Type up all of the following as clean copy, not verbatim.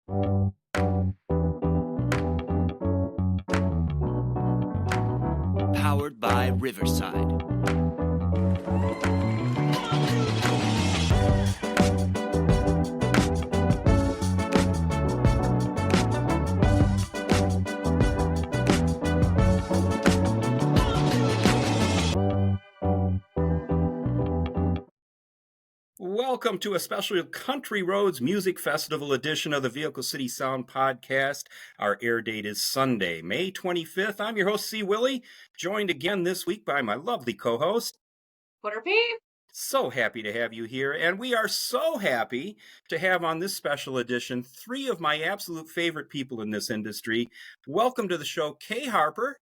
Powered by Riverside. Welcome to a special Country Roads Music Festival edition of the Vehicle City Sound Podcast. Our air date is Sunday, May 25th. I'm your host, C. Willie, joined again this week by my lovely co-host, Butter P. So happy to have you here, and we are so happy to have on this special edition three of my absolute favorite people in this industry. Welcome to the show, Kay Harper.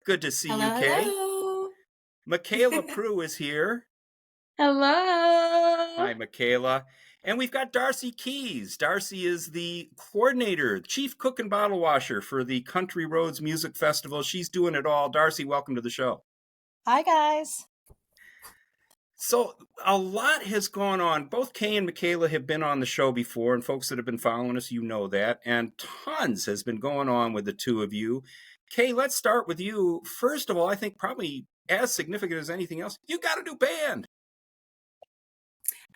Good to see you, Kay. Hello. McKayla Prew is here. Hello. Hi, McKayla. And we've got Darci Keyes. Darci is the coordinator, chief cook and bottle washer for the Country Roads Music Festival. She's doing it all. Darci, welcome to the show. Hi, guys. So a lot has gone on. Both Kay and McKayla have been on the show before, and folks that have been following us, you know that. And tons has been going on with the two of you. Kay, let's start with you. First of all, I think probably as significant as anything else, you got a new band.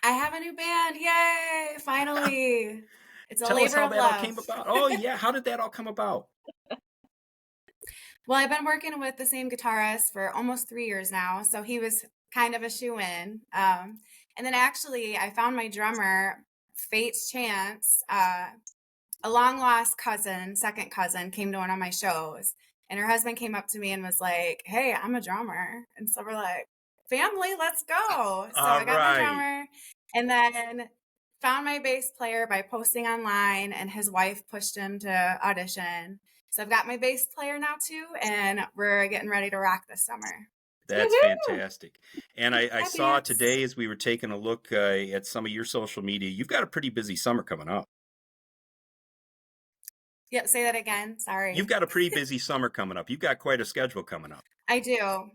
I have a new band. Yay. Finally. It's a Tell labor us how of that love. all came about. Oh, yeah. How did that all come about? Well, I've been working with the same guitarist for almost 3 years now. So he was kind of a shoo-in. And then actually I found my drummer, Fate's Chance, a long lost cousin, second cousin, came to one of my shows. And her husband came up to me and was like, hey, I'm a drummer. And so we're like, family, let's go. So I got my drummer and then found my bass player by posting online, and his wife pushed him to audition. So I've got my bass player now too, and we're getting ready to rock this summer. That's Woo-hoo! fantastic. And I saw today as we were taking a look at some of your social media, you've got a pretty busy summer coming up. Yep, say that again. Sorry. You've got a pretty busy summer coming up. You've got quite a schedule coming up. I do.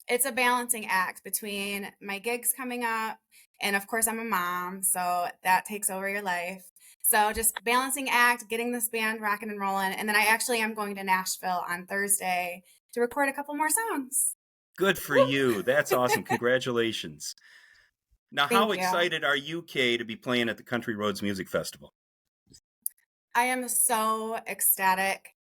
It's a balancing act between my gigs coming up, and of course I'm a mom, so that takes over your life. So just balancing act, getting this band rocking and rolling, and then I actually am going to Nashville on Thursday to record a couple more songs. Good for you. That's awesome. Congratulations. Now, how excited are you, Kay, to be playing at the Country Roads Music Festival? I am so ecstatic.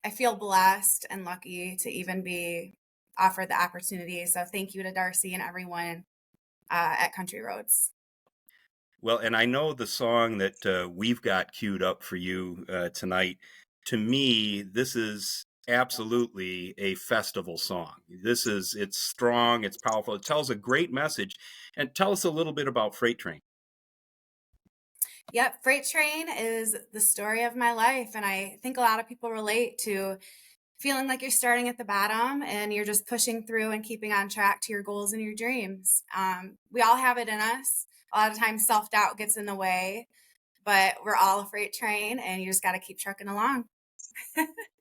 I feel blessed and lucky to even be offered the opportunity. So thank you to Darci and everyone at Country Roads. Well, and I know the song that we've got queued up for you tonight. To me, this is absolutely a festival song. It's strong, it's powerful, it tells a great message. And tell us a little bit about Freight Train. Yep, Freight Train is the story of my life. And I think a lot of people relate to feeling like you're starting at the bottom and you're just pushing through and keeping on track to your goals and your dreams. We all have it in us. A lot of times self-doubt gets in the way, but we're all a freight train and you just got to keep trucking along.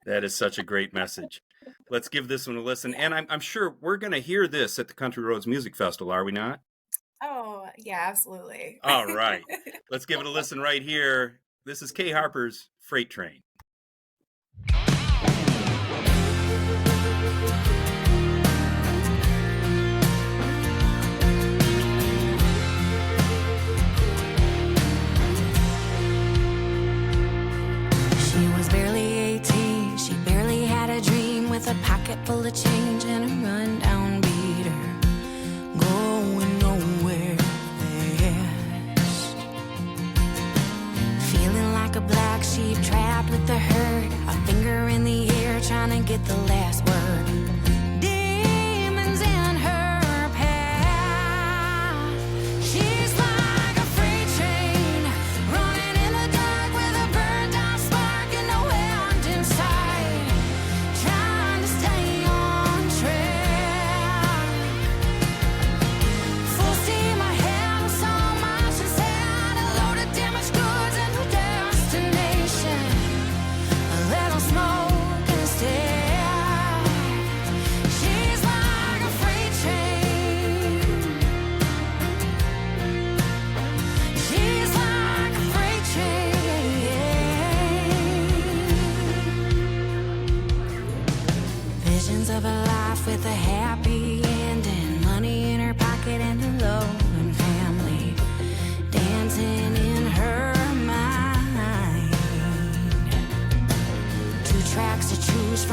That is such a great message. Let's give this one a listen. And I'm sure we're going to hear this at the Country Roads Music Festival, are we not? Oh, yeah, absolutely. All right. Let's give it a listen right here. This is Kay Harper's Freight Train. With a pocket full of change and a rundown beater, going nowhere fast. Feeling like a black sheep trapped with the herd, a finger in the air trying to get the last word. Demons in her path. She's like a freight train running in the dark with a burned out spark and no end in sight.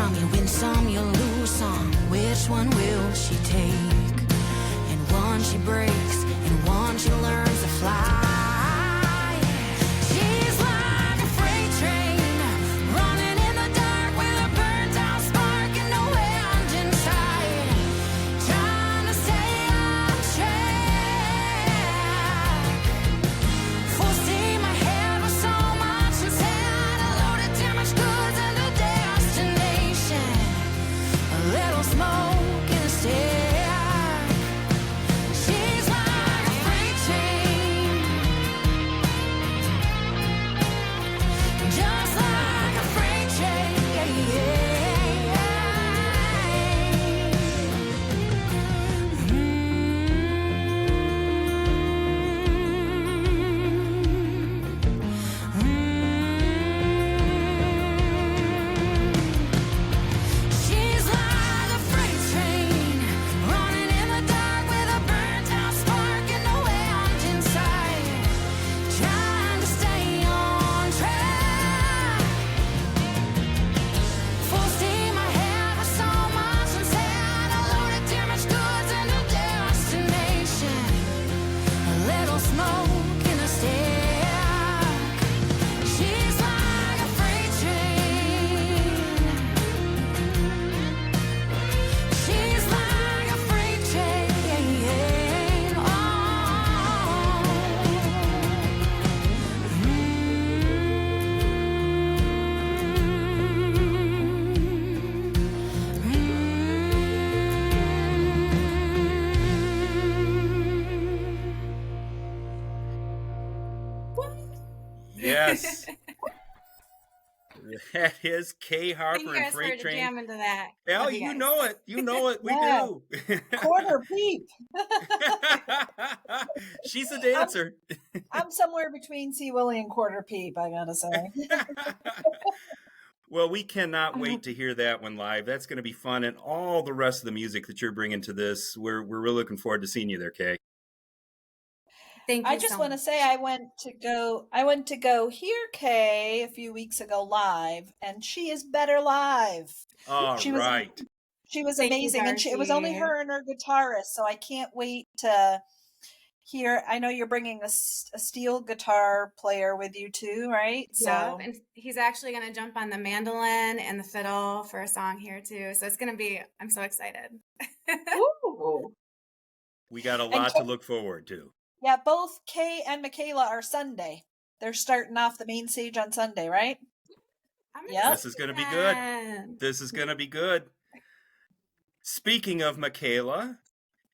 some, you win some, you lose some. Which one will she take? And one she breaks, and one she learns to fly. She's like a freight train, running in the dark with a burnt out spark and no end in sight. Trying to stay on track. Full steam ahead with so much inside. A loaded damaged goods and a destination. A little smoke in a stack. She's like a freight train, just like a freight train. She's like a freight train, running in the dark with a burnt out spark and no end in sight. Trying to stay on track. Full steam ahead with so much inside. A loaded damaged goods and a destination. A little smoke in a stack. She's like a freight train. She's like a freight train. Yes. That is Kay You Harper and guys heard Freight to Train. jam into that. Well, Love you guys. know it. You know it. We Yeah. do. Quarter peep. She's a dancer. I'm somewhere between C. Willie and quarter peep, I gotta say. Well, we cannot wait to hear that one live. That's going to be fun, and all the rest of the music that you're bringing to this, we're really looking forward to seeing you there, Kay. Thank you. I just so want to much. say I went to go hear Kay a few weeks ago live, and she is better live. All She was- right. She was Thank you, amazing, and it was only Darci. her and her guitarist, so I can't wait to hear. I know you're bringing a steel guitar player with you too, right? Yeah, and he's actually going to jump on the mandolin and the fiddle for a song here too. So it's going to be, I'm so excited. Ooh. We got a And lot Kay- to look forward to. Yeah, both Kay and McKayla are Sunday. They're starting off the main stage on Sunday, right? I'm Yep. This is going to be good. excited. This is going to be good. Speaking of McKayla,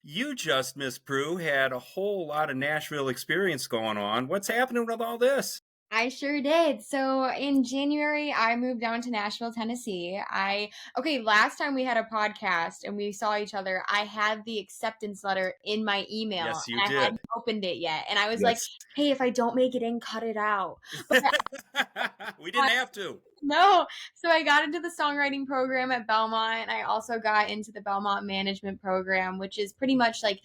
you just, Miss Prew, had a whole lot of Nashville experience going on. What's happening with all this? I sure did. So in January, I moved down to Nashville, Tennessee. Last time we had a podcast and we saw each other, I had the acceptance letter in my email. Yes, you and did. I hadn't opened it yet. And I was like, hey, if I don't make it in, cut it out. But We didn't have to. no. So I got into the songwriting program at Belmont. I also got into the Belmont management program, which is pretty much like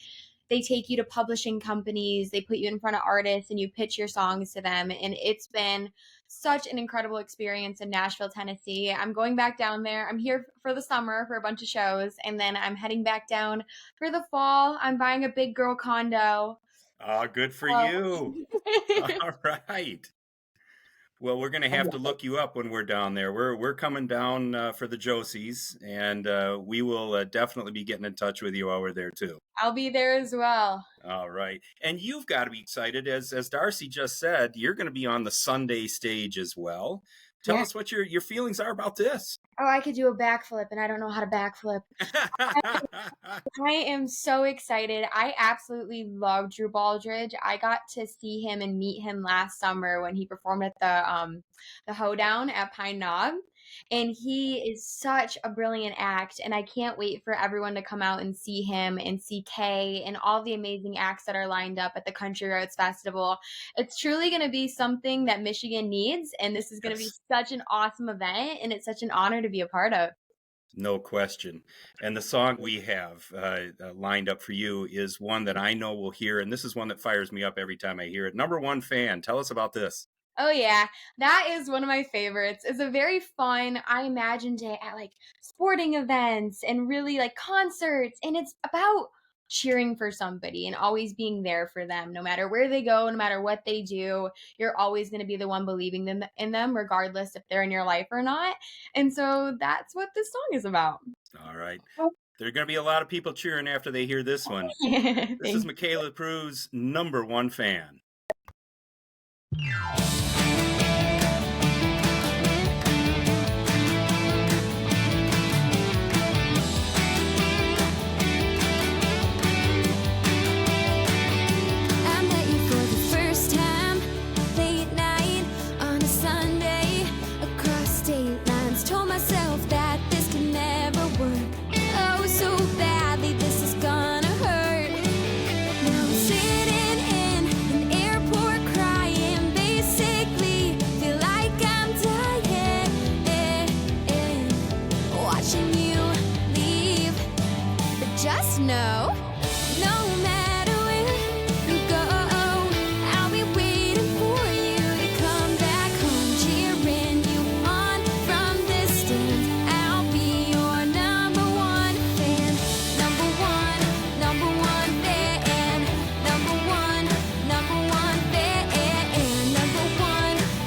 they take you to publishing companies, they put you in front of artists, and you pitch your songs to them. And it's been such an incredible experience in Nashville, Tennessee. I'm going back down there. I'm here for the summer for a bunch of shows, and then I'm heading back down for the fall. I'm buying a big girl condo. Oh, good for you. All right. Well, we're going to have to look you up when we're down there. We're coming down for the Josies, and we will definitely be getting in touch with you while we're there too. I'll be there as well. All right. And you've got to be excited. As Darci just said, you're going to be on the Sunday stage as well. Tell Yeah. us what your feelings are about this. Oh, I could do a backflip, and I don't know how to backflip. I am so excited. I absolutely love Drew Baldridge. I got to see him and meet him last summer when he performed at the Hoedown at Pine Knob. And he is such a brilliant act, and I can't wait for everyone to come out and see him and see Kay and all the amazing acts that are lined up at the Country Roads Festival. It's truly going to be something that Michigan needs, and this is going to be Yes. such an awesome event, and it's such an honor to be a part of. No question. And the song we have lined up for you is one that I know we'll hear, and this is one that fires me up every time I hear it. Number One Fan, tell us about this. Oh yeah, that is one of my favorites. It's a very fun, I imagine, day at like sporting events and really like concerts, and it's about cheering for somebody and always being there for them no matter where they go, no matter what they do. You're always going to be the one believing them in them regardless if they're in your life or not. And so that's what this song is about. All right. There are going to be a lot of people cheering after they hear this one. This is McKayla Prew's number one fan. I met you for the first time, late night on a Sunday, across state lines. Told myself that this could never work. Oh, so badly, this is gonna hurt. Now I'm sitting in an airport crying, basically feel like I'm dying. Watching you leave, but just know, no matter where you go, I'll be waiting for you to come back home, cheering you on from distance. I'll be your number one fan, number one fan, number one fan,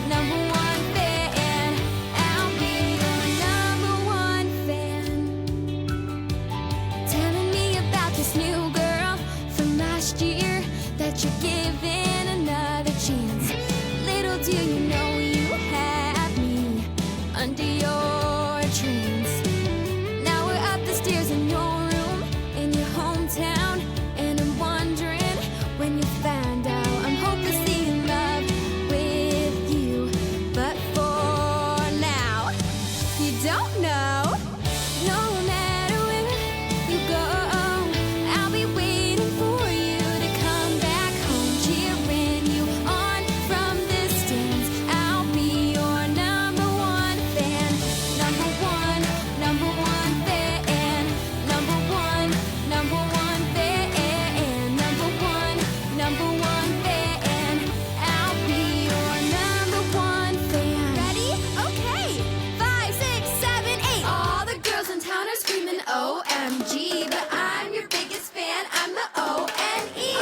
number one fan, I'll be your number one fan. Telling me about this new girl from last year, that you're giving another chance. Little do you know you have me under your trance. Now we're up the stairs in your room in your hometown, and I'm wondering when you find out I'm hopelessly in love with you. But for now, you don't know. No matter where you go, I'll be waiting for you to come back home, cheering you on from distance. I'll be your number one fan, number one fan, number one fan, number one fan. I'll be your number one fan. Ready? Okay. 5, 6, 7, 8. All the girls in town are screaming OMG, but I'm your biggest fan. I'm the O-N-E.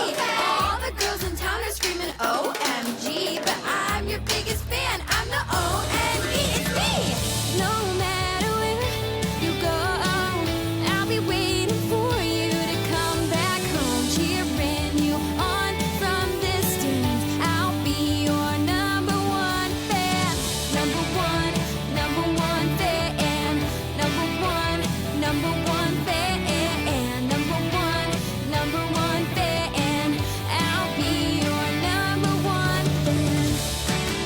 All the girls in town are screaming OMG, but I'm your biggest fan. I'm the O-N-E. It's me. No matter where you go, I'll be waiting for you to come back home, cheering you on from distance. I'll be your number one fan, number one fan, number one fan, number one fan, I'll be your number one fan.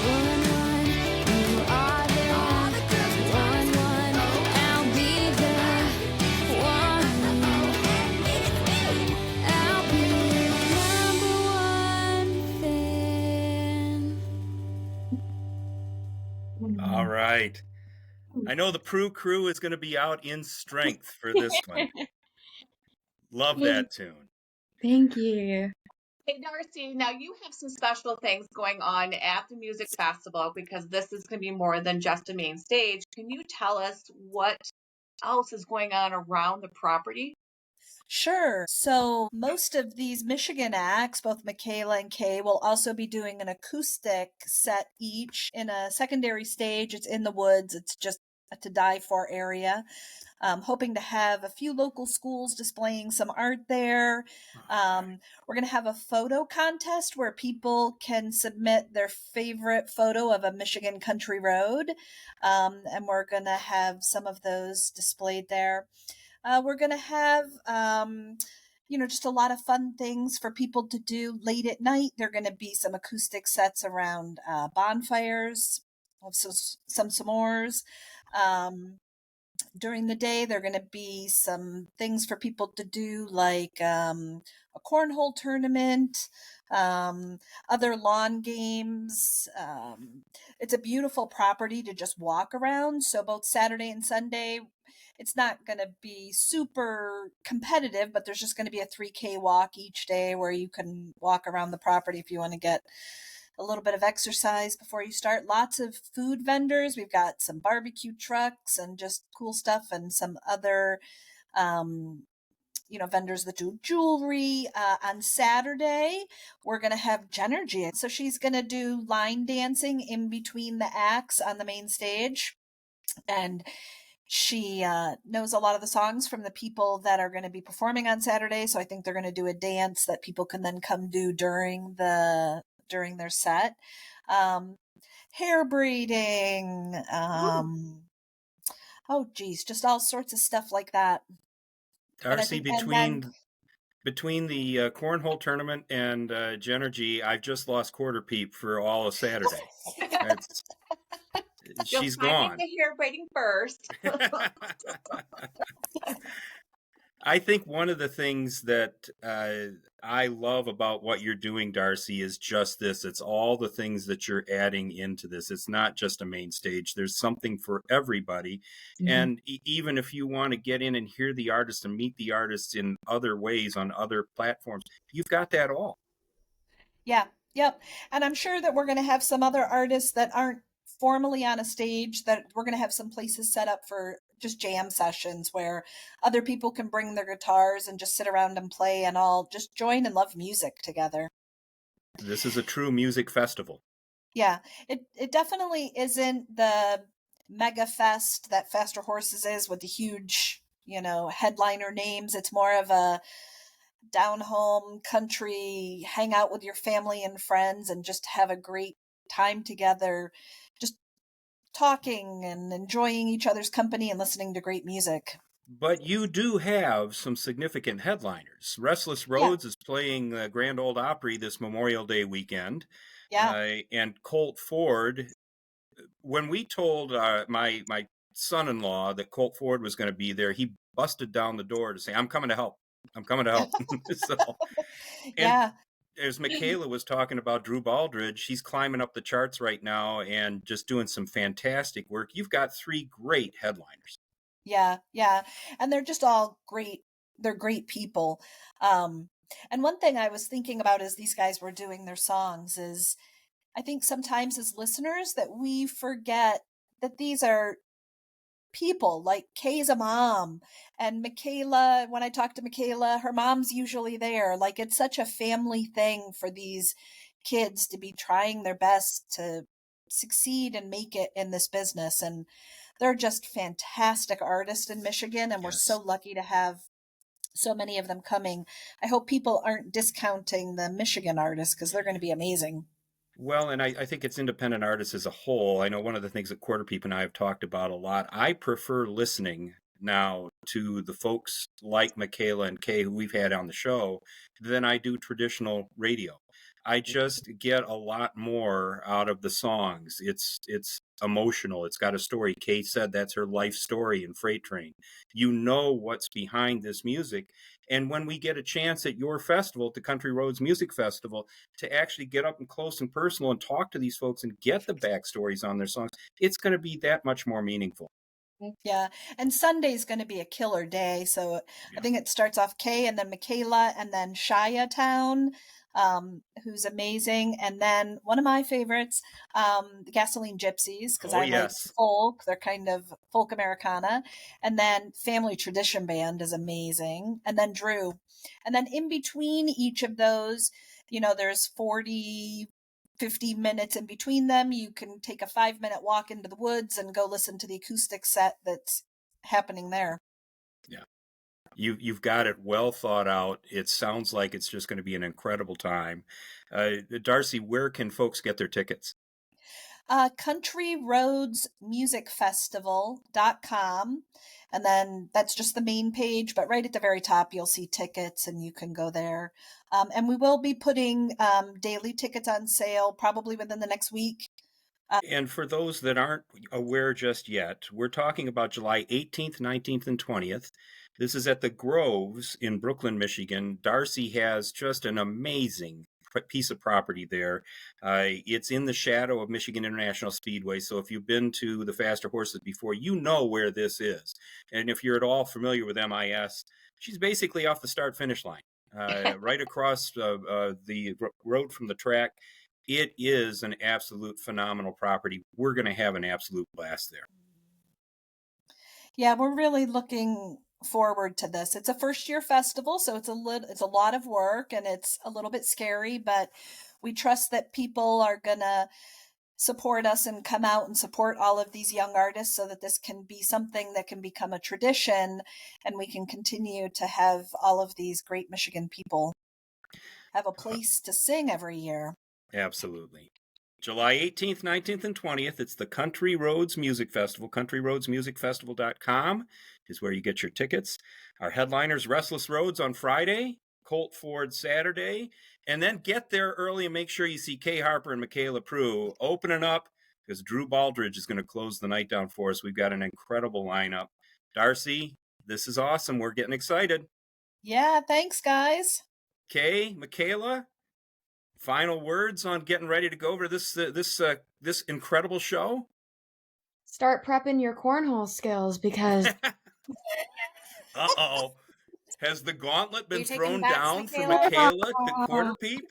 One, you are there. All the girls in town. One, I'll be there. One, I'll be your number one fan. All right. I know the Prew crew is going to be out in strength for this one. Love that tune. Thank you. Hey, Darci, now you have some special things going on at the music festival because this is going to be more than just a main stage. Can you tell us what else is going on around the property? Sure. So most of these Michigan acts, both McKayla and Kay, will also be doing an acoustic set each in a secondary stage. It's in the woods. It's just a to die for area. Hoping to have a few local schools displaying some art there. We're going to have a photo contest where people can submit their favorite photo of a Michigan country road. And we're going to have some of those displayed there. We're going to have, just a lot of fun things for people to do late at night. There are going to be some acoustic sets around bonfires, some s'mores. During the day, there are going to be some things for people to do, like a cornhole tournament, other lawn games. It's a beautiful property to just walk around. So both Saturday and Sunday, it's not going to be super competitive, but there's just going to be a 3K walk each day where you can walk around the property if you want to get a little bit of exercise before you start. Lots of food vendors. We've got some barbecue trucks and just cool stuff, and some other vendors that do jewelry. On Saturday, we're going to have Genergy. So she's going to do line dancing in between the acts on the main stage. And she knows a lot of the songs from the people that are going to be performing on Saturday. So I think they're going to do a dance that people can then come do during their set. Hair braiding. Just all sorts of stuff like that. Darci, between the cornhole tournament and Genergy, I've just lost quarter peep for all of Saturday. She's gone. The hair braiding first. I think one of the things that I love about what you're doing, Darci, is just this. It's all the things that you're adding into this. It's not just a main stage. There's something for everybody. Mm-hmm. And even if you want to get in and hear the artists and meet the artists in other ways on other platforms, you've got that all. Yeah. Yep. And I'm sure that we're going to have some other artists that aren't formally on a stage, that we're going to have some places set up for just jam sessions where other people can bring their guitars and just sit around and play and all just join and love music together. This is a true music festival. Yeah, it definitely isn't the mega fest that Faster Horses is with the huge, headliner names. It's more of a down home country, hang out with your family and friends and just have a great time together, just talking and enjoying each other's company and listening to great music. But you do have some significant headliners. Restless Roads is playing the Grand Ole Opry this Memorial Day weekend. Yeah. And Colt Ford, when we told my son-in-law that Colt Ford was going to be there, he busted down the door to say, I'm coming to help. So, yeah. As McKayla was talking about Drew Baldridge, she's climbing up the charts right now and just doing some fantastic work. You've got 3 great headliners. Yeah. And they're just all great. They're great people. And one thing I was thinking about as these guys were doing their songs is I think sometimes as listeners that we forget that these are people. Like Kay's a mom, and McKayla, when I talk to McKayla, her mom's usually there. Like, it's such a family thing for these kids to be trying their best to succeed and make it in this business. And they're just fantastic artists in Michigan, and we're so lucky to have so many of them coming. I hope people aren't discounting the Michigan artists because they're going to be amazing. Well, and I think it's independent artists as a whole. I know one of the things that Quarter Peep and I have talked about a lot. I prefer listening now to the folks like McKayla and Kay, who we've had on the show, than I do traditional radio. I just get a lot more out of the songs. It's emotional. It's got a story. Kay said that's her life story in Freight Train. You know what's behind this music. And when we get a chance at your festival, at the Country Roads Music Festival, to actually get up and close and personal and talk to these folks and get the backstories on their songs, it's going to be that much more meaningful. Yeah. And Sunday's going to be a killer day. So I think it starts off Kay and then McKayla and then Shia Town, who's amazing. And then one of my favorites, the Gasoline Gypsies, because like folk. They're kind of folk Americana. And then Family Tradition Band is amazing. And then Drew. And then in between each of those, there's 50 minutes in between them. You can take a 5-minute walk into the woods and go listen to the acoustic set that's happening there. Yeah. You've got it well thought out. It sounds like it's just going to be an incredible time. Darci, where can folks get their tickets? countryroadsmusicfestival.com. And then that's just the main page, but right at the very top, you'll see tickets and you can go there. And we will be putting daily tickets on sale probably within the next week. And for those that aren't aware just yet, we're talking about July 18th, 19th, and 20th. This is at the Groves in Brooklyn, Michigan. Darci has just an amazing piece of property there. It's in the shadow of Michigan International Speedway. So if you've been to the Faster Horses before, you know where this is. And if you're at all familiar with MIS, she's basically off the start-finish line, right across the road from the track. It is an absolute phenomenal property. We're going to have an absolute blast there. Yeah, we're really looking forward to this. It's a first year festival, so it's a lot of work and it's a little bit scary, but we trust that people are going to support us and come out and support all of these young artists so that this can be something that can become a tradition and we can continue to have all of these great Michigan people have a place to sing every year. Absolutely. July 18th, 19th, and 20th, it's the Country Roads Music Festival. CountryRoadsMusicFestival.com is where you get your tickets. Our headliners, Restless Roads on Friday, Colt Ford Saturday, and then get there early and make sure you see Kay Harper and McKayla Prew opening up because Drew Baldridge is going to close the night down for us. We've got an incredible lineup. Darci, this is awesome. We're getting excited. Yeah, thanks, guys. Kay, McKayla, final words on getting ready to go over this incredible show? Start prepping your cornhole skills because Uh-oh. Has the gauntlet been You taking thrown bets, down for McKayla? McKayla to quarter peep?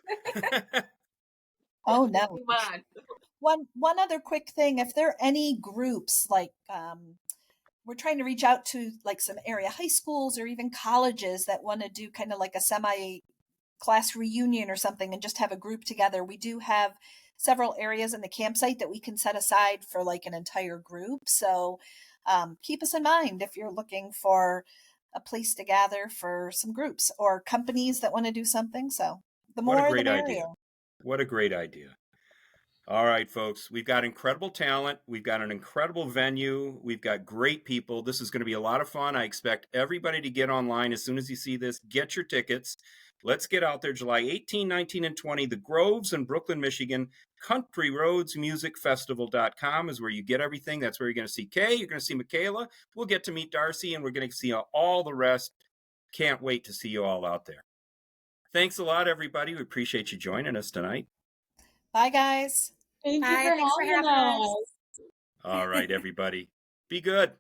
Oh no. Move on. One other quick thing, if there are any groups like we're trying to reach out to like some area high schools or even colleges that want to do kind of like a semi class reunion or something and just have a group together. We do have several areas in the campsite that we can set aside for like an entire group. So keep us in mind if you're looking for a place to gather for some groups or companies that want to do something. So the What a more the great merrier. idea. What a great idea. All right, folks, we've got incredible talent. We've got an incredible venue. We've got great people. This is going to be a lot of fun. I expect everybody to get online as soon as you see this. Get your tickets. Let's get out there July 18, 19, and 20. The Groves in Brooklyn, Michigan. CountryRoadsMusicFestival.com is where you get everything. That's where you're going to see Kay. You're going to see McKayla. We'll get to meet Darci, and we're going to see all the rest. Can't wait to see you all out there. Thanks a lot, everybody. We appreciate you joining us tonight. Bye, guys. thank you Bye, for thanks for having having us. us. All right, everybody. Be good.